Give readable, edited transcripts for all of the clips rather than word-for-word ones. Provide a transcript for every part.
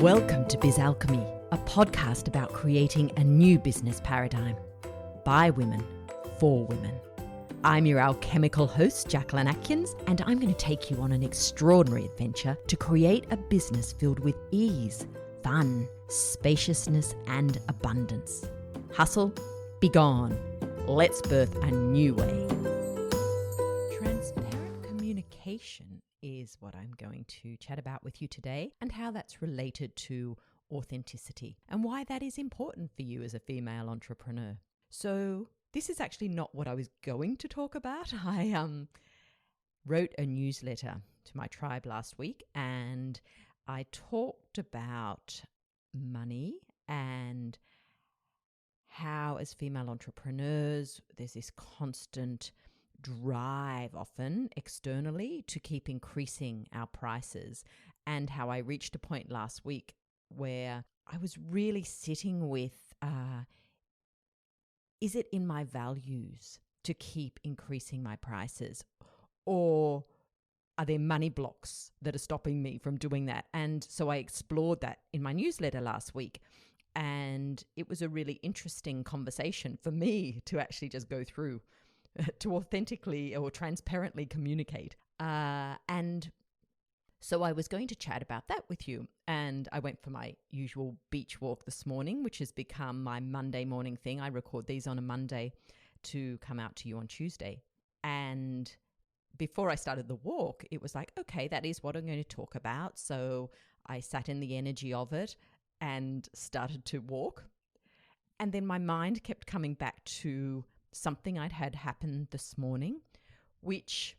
Welcome to Biz Alchemy, a podcast about creating a new business paradigm by women, for women. I'm your alchemical host, Jacquelyn, and I'm going to take you on an extraordinary adventure to create a business filled with ease, fun, spaciousness, and abundance. Hustle, be gone. Let's birth a new way. Transparent communication is what I'm going to chat about with you today, and how that's related to authenticity and why that is important for you as a female entrepreneur. So this is actually not what I was going to talk about. I wrote a newsletter to my tribe last week, and I talked about money and how as female entrepreneurs there's this constant drive, often externally, to keep increasing our prices, and how I reached a point last week where I was really sitting with is it in my values to keep increasing my prices, or are there money blocks that are stopping me from doing that? And so I explored that in my newsletter last week, and it was a really interesting conversation for me to actually just go through to authentically or transparently communicate. And so I was going to chat about that with you. And I went for my usual beach walk this morning, which has become my Monday morning thing. I record these on a Monday to come out to you on Tuesday. And before I started the walk, it was like, okay, that is what I'm going to talk about. So I sat in the energy of it and started to walk. And then my mind kept coming back to something I'd had happen this morning, which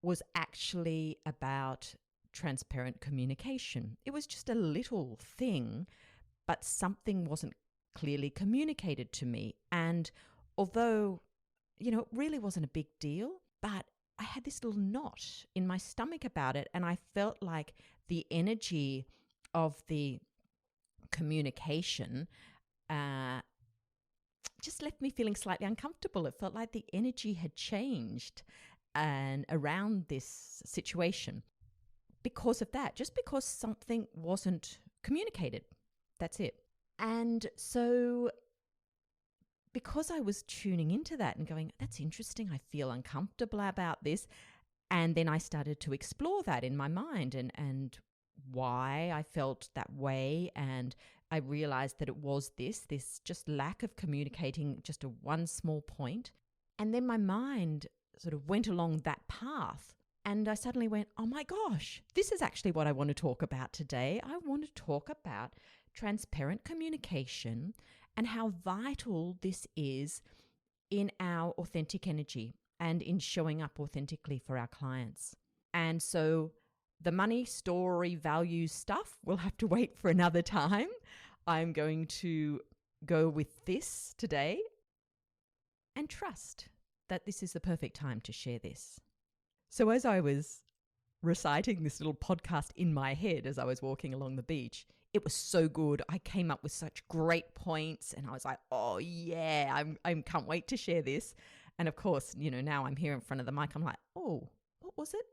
was actually about transparent communication. It was just a little thing, but something wasn't clearly communicated to me. And although, it really wasn't a big deal, but I had this little knot in my stomach about it. And I felt like the energy of the communication just left me feeling slightly uncomfortable. It felt like the energy had changed and around this situation because of that, just because something wasn't communicated. That's it. And so because I was tuning into that and going, that's interesting, I feel uncomfortable about this. And then I started to explore that in my mind and why I felt that way. And I realized that it was this just lack of communicating just a one small point. And then my mind sort of went along that path, and I suddenly went, oh my gosh, this is actually what I want to talk about today. I want to talk about transparent communication and how vital this is in our authentic energy and in showing up authentically for our clients. And so the money, story, values stuff will have to wait for another time. I'm going to go with this today and trust that this is the perfect time to share this. So as I was reciting this little podcast in my head as I was walking along the beach, it was so good. I came up with such great points, and I was like, oh yeah, I can't wait to share this. And of course, now I'm here in front of the mic. I'm like, oh, what was it?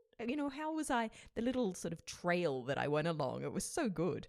How was the little sort of trail that I went along? It was so good.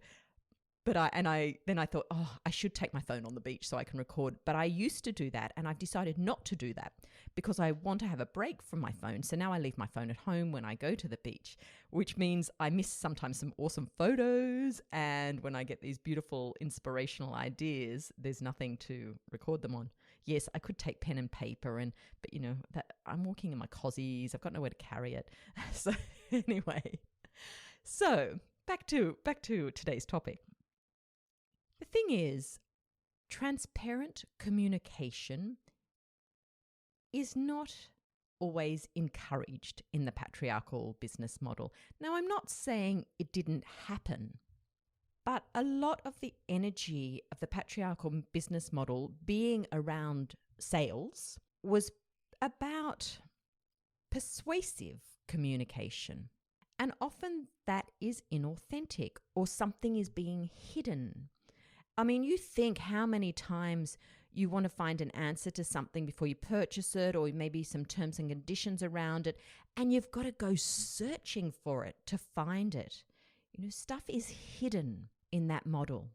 But I thought, oh, I should take my phone on the beach so I can record. But I used to do that, and I've decided not to do that because I want to have a break from my phone. So now I leave my phone at home when I go to the beach, which means I miss sometimes some awesome photos. And when I get these beautiful inspirational ideas, there's nothing to record them on. Yes, I could take pen and paper, but that I'm walking in my cozies. I've got nowhere to carry it. So anyway, so back to today's topic. The thing is, transparent communication is not always encouraged in the patriarchal business model. Now, I'm not saying it didn't happen, but a lot of the energy of the patriarchal business model being around sales was about persuasive communication. And often that is inauthentic, or something is being hidden. I mean, you think how many times you want to find an answer to something before you purchase it, or maybe some terms and conditions around it, and you've got to go searching for it to find it. Stuff is hidden in that model.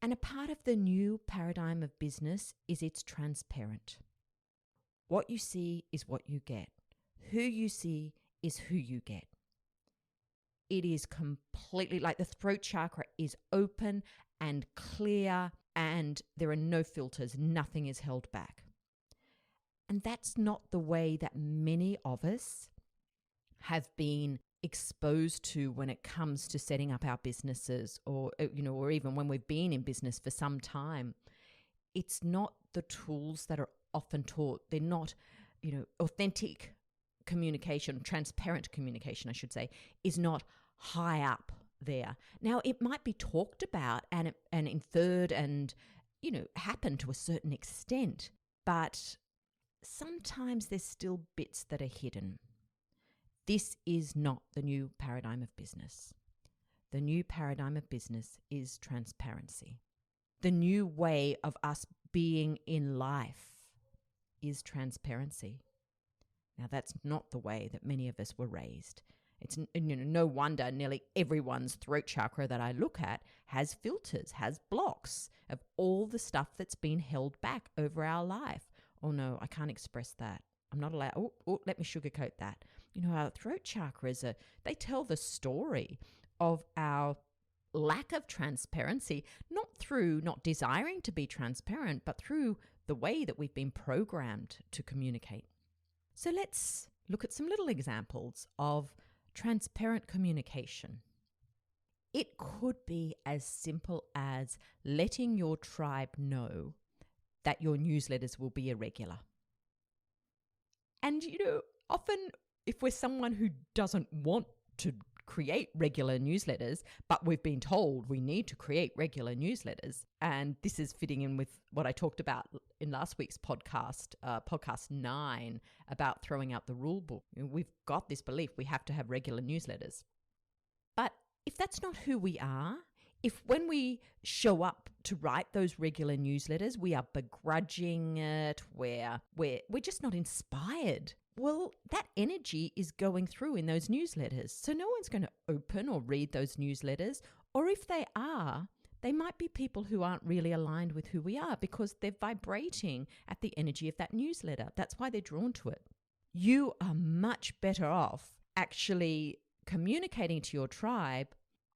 And a part of the new paradigm of business is it's transparent. What you see is what you get. Who you see is who you get. It is completely like the throat chakra is open and clear, and there are no filters. Nothing is held back. And that's not the way that many of us have been exposed to when it comes to setting up our businesses, or even when we've been in business for some time. It's not the tools that are often taught. They're not, authentic communication, transparent communication, I should say, is not high up there. Now, it might be talked about and inferred and, happen to a certain extent, but sometimes there's still bits that are hidden. This is not the new paradigm of business. The new paradigm of business is transparency. The new way of us being in life is transparency. Now, that's not the way that many of us were raised. It's no wonder nearly everyone's throat chakra that I look at has filters, has blocks of all the stuff that's been held back over our life. Oh no, I can't express that. I'm not allowed. Let me sugarcoat that. Our throat chakras they tell the story of our lack of transparency, not through not desiring to be transparent, but through the way that we've been programmed to communicate. So let's look at some little examples of transparent communication. It could be as simple as letting your tribe know that your newsletters will be irregular. And, often if we're someone who doesn't want to create regular newsletters, but we've been told we need to create regular newsletters, and this is fitting in with what I talked about in last week's podcast, podcast 9, about throwing out the rule book. We've got this belief we have to have regular newsletters. But if that's not who we are, if when we show up to write those regular newsletters, we are begrudging it, we're just not inspired, well, that energy is going through in those newsletters. So no one's going to open or read those newsletters. Or if they are, they might be people who aren't really aligned with who we are because they're vibrating at the energy of that newsletter. That's why they're drawn to it. You are much better off actually communicating to your tribe,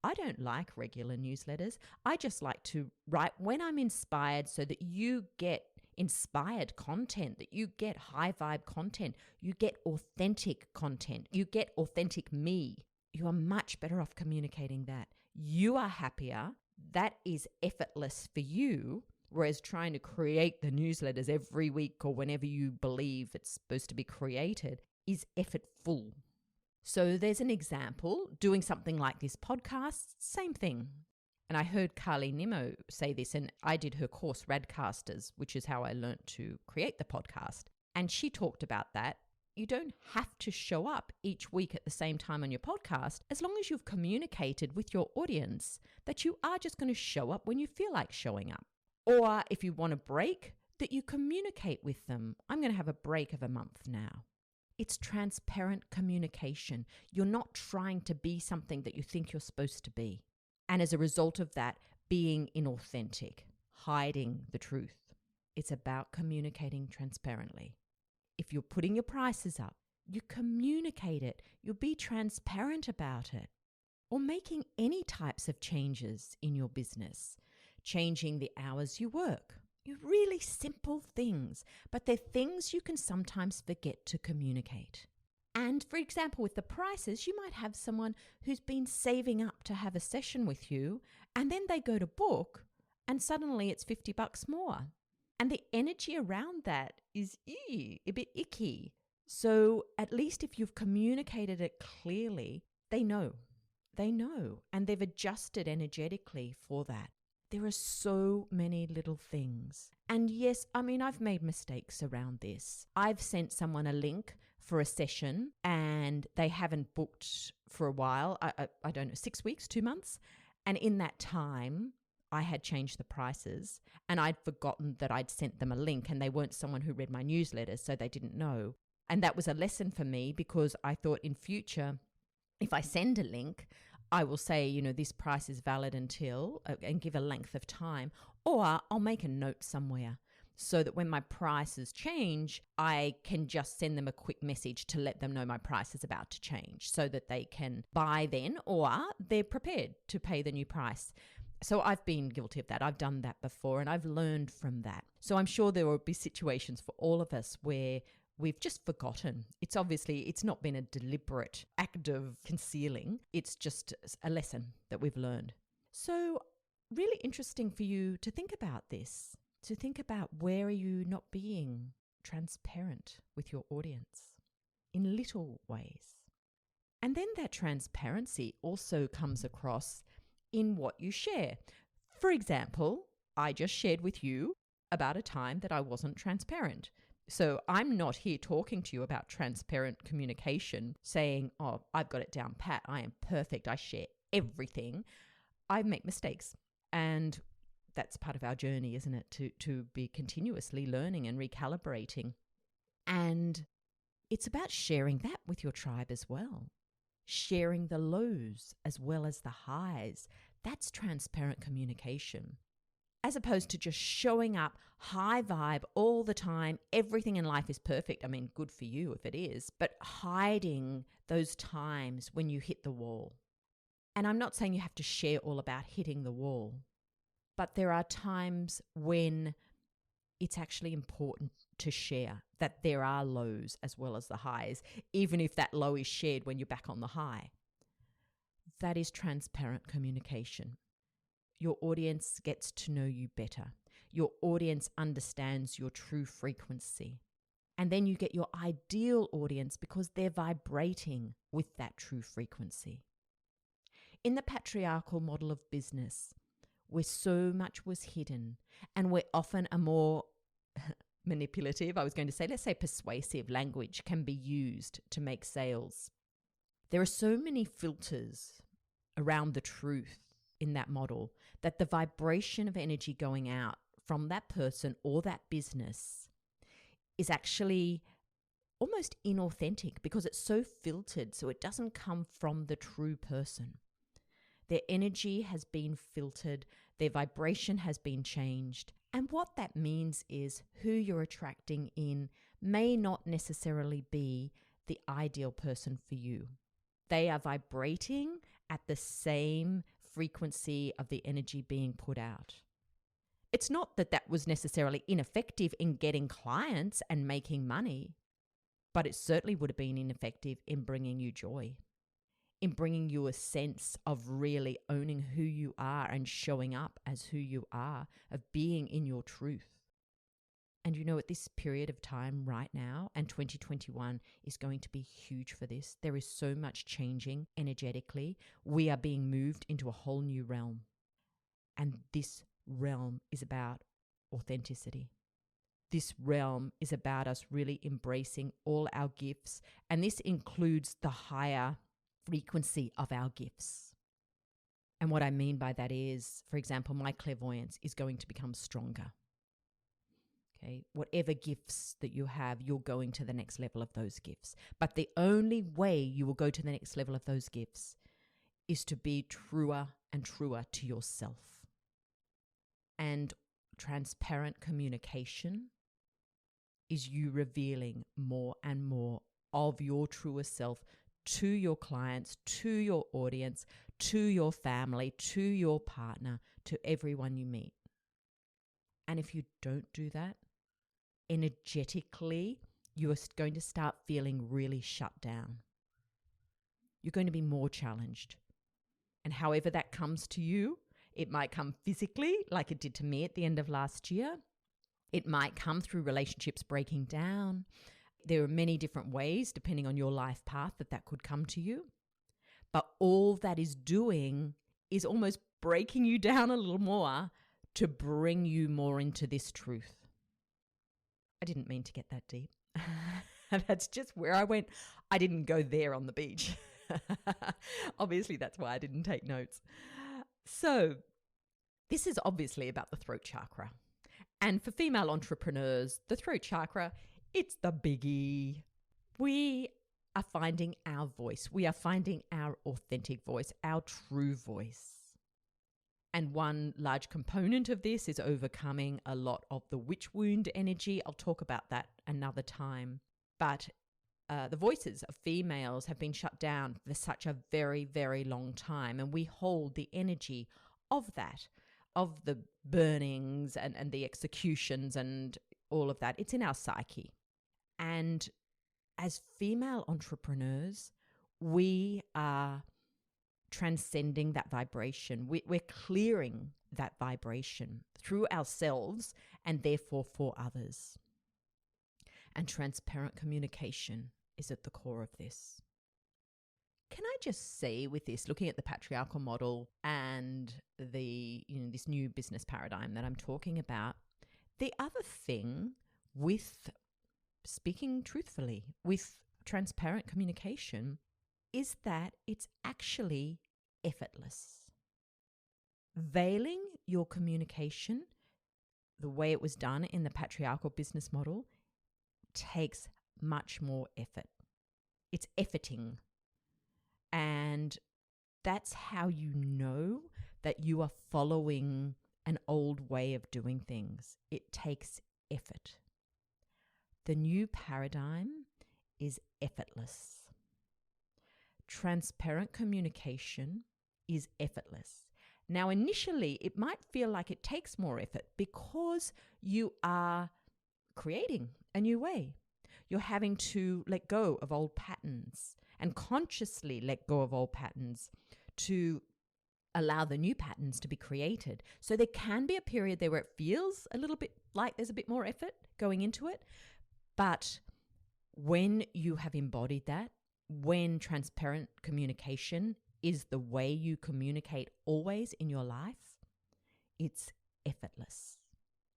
I don't like regular newsletters. I just like to write when I'm inspired so that you get inspired content, that you get high vibe content, you get authentic content, you get authentic me. You are much better off communicating that. You are happier. That is effortless for you. Whereas trying to create the newsletters every week or whenever you believe it's supposed to be created is effortful. So there's an example, doing something like this podcast, same thing. And I heard Carly Nimmo say this, and I did her course, Radcasters, which is how I learned to create the podcast. And she talked about that. You don't have to show up each week at the same time on your podcast, as long as you've communicated with your audience that you are just going to show up when you feel like showing up. Or if you want a break, that you communicate with them. I'm going to have a break of a month now. It's transparent communication. You're not trying to be something that you think you're supposed to be. And as a result of that, being inauthentic, hiding the truth. It's about communicating transparently. If you're putting your prices up, you communicate it. You be transparent about it. Or making any types of changes in your business. Changing the hours you work. Really simple things, but they're things you can sometimes forget to communicate. And for example, with the prices, you might have someone who's been saving up to have a session with you, and then they go to book, and suddenly it's $50 more. And the energy around that is a bit icky. So at least if you've communicated it clearly, they know, and they've adjusted energetically for that. There are so many little things. And yes, I've made mistakes around this. I've sent someone a link for a session and they haven't booked for a while. I don't know, 6 weeks, 2 months. And in that time, I had changed the prices and I'd forgotten that I'd sent them a link and they weren't someone who read my newsletter, so they didn't know. And that was a lesson for me because I thought in future, if I send a link, I will say, you know, this price is valid until, and give a length of time, or I'll make a note somewhere so that when my prices change, I can just send them a quick message to let them know my price is about to change so that they can buy then, or they're prepared to pay the new price. So I've been guilty of that. I've done that before and I've learned from that. So I'm sure there will be situations for all of us where we've just forgotten. It's not been a deliberate act of concealing. It's just a lesson that we've learned. So really interesting for you to think about this, to think about where are you not being transparent with your audience in little ways. And then that transparency also comes across in what you share. For example, I just shared with you about a time that I wasn't transparent. So I'm not here talking to you about transparent communication, saying, oh, I've got it down pat, I am perfect, I share everything. I make mistakes. And that's part of our journey, isn't it? To be continuously learning and recalibrating. And it's about sharing that with your tribe as well. Sharing the lows as well as the highs. That's transparent communication. As opposed to just showing up high vibe all the time, everything in life is perfect. I mean, good for you if it is, but hiding those times when you hit the wall. And I'm not saying you have to share all about hitting the wall, but there are times when it's actually important to share that there are lows as well as the highs, even if that low is shared when you're back on the high. That is transparent communication. Your audience gets to know you better. Your audience understands your true frequency. And then you get your ideal audience because they're vibrating with that true frequency. In the patriarchal model of business, where so much was hidden and where often a more manipulative, let's say persuasive language can be used to make sales. There are so many filters around the truth in that model that the vibration of energy going out from that person or that business is actually almost inauthentic because it's so filtered, so it doesn't come from the true person. Their energy has been filtered, their vibration has been changed, and what that means is who you're attracting in may not necessarily be the ideal person for you. They are vibrating at the same frequency of the energy being put out. It's not that that was necessarily ineffective in getting clients and making money, but it certainly would have been ineffective in bringing you joy, in bringing you a sense of really owning who you are and showing up as who you are, of being in your truth. And you know, at this period of time right now, and 2021 is going to be huge for this. There is so much changing energetically. We are being moved into a whole new realm. And this realm is about authenticity. This realm is about us really embracing all our gifts. And this includes the higher frequency of our gifts. And what I mean by that is, for example, my clairvoyance is going to become stronger. Okay, whatever gifts that you have, you're going to the next level of those gifts. But the only way you will go to the next level of those gifts is to be truer and truer to yourself. And transparent communication is you revealing more and more of your truer self to your clients, to your audience, to your family, to your partner, to everyone you meet. And if you don't do that, energetically, you are going to start feeling really shut down. You're going to be more challenged. And however that comes to you, it might come physically, like it did to me at the end of last year. It might come through relationships breaking down. There are many different ways, depending on your life path, that could come to you. But all that is doing is almost breaking you down a little more to bring you more into this truth. I didn't mean to get that deep. That's just where I went. I didn't go there on the beach. Obviously, that's why I didn't take notes. So this is obviously about the throat chakra. And for female entrepreneurs, the throat chakra, it's the biggie. We are finding our voice. We are finding our authentic voice, our true voice. And one large component of this is overcoming a lot of the witch wound energy. I'll talk about that another time. But the voices of females have been shut down for such a very, very long time. And we hold the energy of that, of the burnings and the executions and all of that. It's in our psyche. And as female entrepreneurs, we are transcending that vibration. We're clearing that vibration through ourselves and therefore for others. And transparent communication is at the core of this. Can I just say with this, looking at the patriarchal model and this new business paradigm that I'm talking about, the other thing with speaking truthfully, with transparent communication, is that it's actually effortless. Veiling your communication, the way it was done in the patriarchal business model, takes much more effort. It's efforting. And that's how you know that you are following an old way of doing things. It takes effort. The new paradigm is effortless. Transparent communication is effortless. Now, initially, it might feel like it takes more effort because you are creating a new way. You're having to let go of old patterns and consciously let go of old patterns to allow the new patterns to be created. So there can be a period there where it feels a little bit like there's a bit more effort going into it. But when you have embodied that, when transparent communication is the way you communicate always in your life, it's effortless.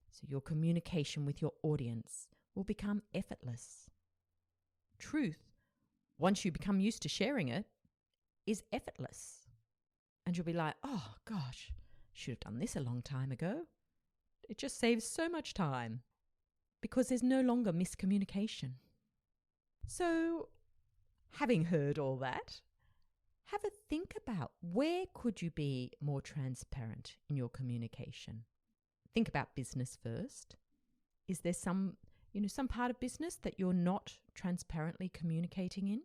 So your communication with your audience will become effortless. Truth, once you become used to sharing it, is effortless. And you'll be like, oh gosh, should have done this a long time ago. It just saves so much time because there's no longer miscommunication. So, having heard all that, have a think about where could you be more transparent in your communication. Think about business first. Is there some part of business that you're not transparently communicating in?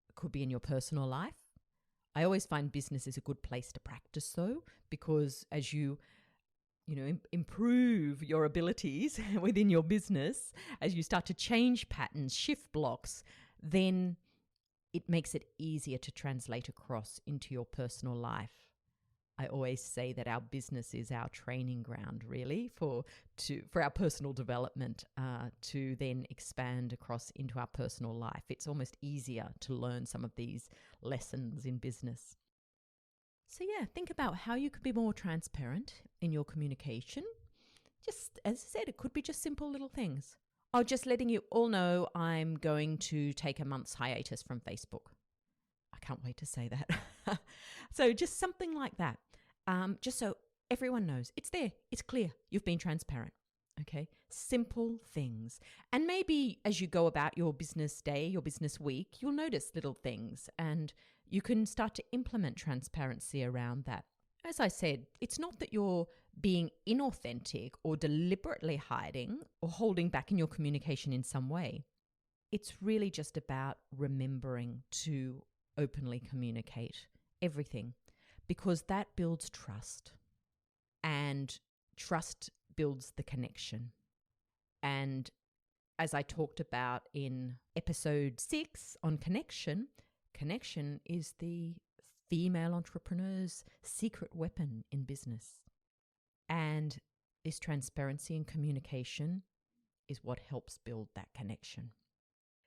It could be in your personal life. I always find business is a good place to practice though, because as you improve your abilities within your business, as you start to change patterns, shift blocks, then it makes it easier to translate across into your personal life. I always say that our business is our training ground, really, for our personal development, to then expand across into our personal life. It's almost easier to learn some of these lessons in business. So yeah, think about how you could be more transparent in your communication. Just, as I said, it could be just simple little things. Oh, just letting you all know I'm going to take a month's hiatus from Facebook. I can't wait to say that. So just something like that. Just so everyone knows. It's there. It's clear. You've been transparent. Okay? Simple things. And maybe as you go about your business day, your business week, you'll notice little things and you can start to implement transparency around that. As I said, it's not that you're being inauthentic or deliberately hiding or holding back in your communication in some way. It's really just about remembering to openly communicate everything, because that builds trust, and trust builds the connection. And as I talked about in episode 6 on connection is the female entrepreneur's secret weapon in business. And this transparency and communication is what helps build that connection.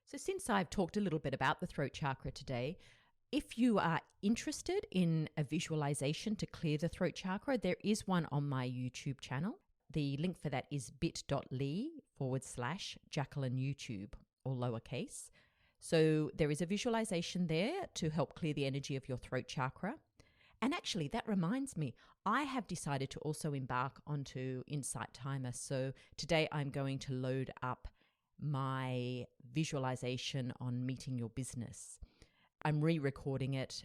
So since I've talked a little bit about the throat chakra today, if you are interested in a visualization to clear the throat chakra, there is one on my YouTube channel. The link for that is bit.ly/Jacquelyn YouTube, all lowercase. So there is a visualization there to help clear the energy of your throat chakra. And actually, that reminds me, I have decided to also embark onto Insight Timer. So today I'm going to load up my visualization on meeting your business. I'm re-recording it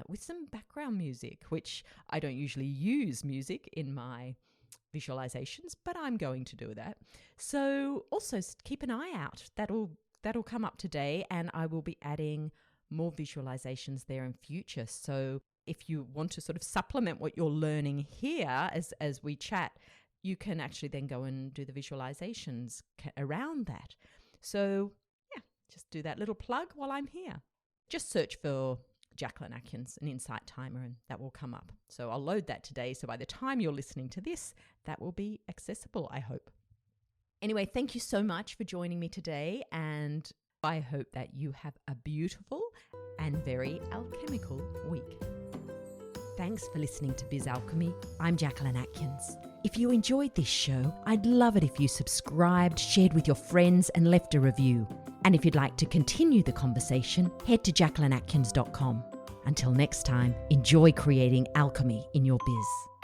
with some background music, which I don't usually use music in my visualizations, but I'm going to do that. So also keep an eye out. That'll come up today, and I will be adding more visualizations there in future. So if you want to sort of supplement what you're learning here as we chat, you can actually then go and do the visualizations around that. So yeah, just do that little plug while I'm here. Just search for Jacquelyn Atkins, an insight timer, and that will come up. So I'll load that today. So by the time you're listening to this, that will be accessible, I hope. Anyway, thank you so much for joining me today, and I hope that you have a beautiful and very alchemical week. Thanks for listening to Biz Alchemy. I'm Jacquelyn Atkins. If you enjoyed this show, I'd love it if you subscribed, shared with your friends, and left a review. And if you'd like to continue the conversation, head to jacquelynatkins.com. Until next time, enjoy creating alchemy in your biz.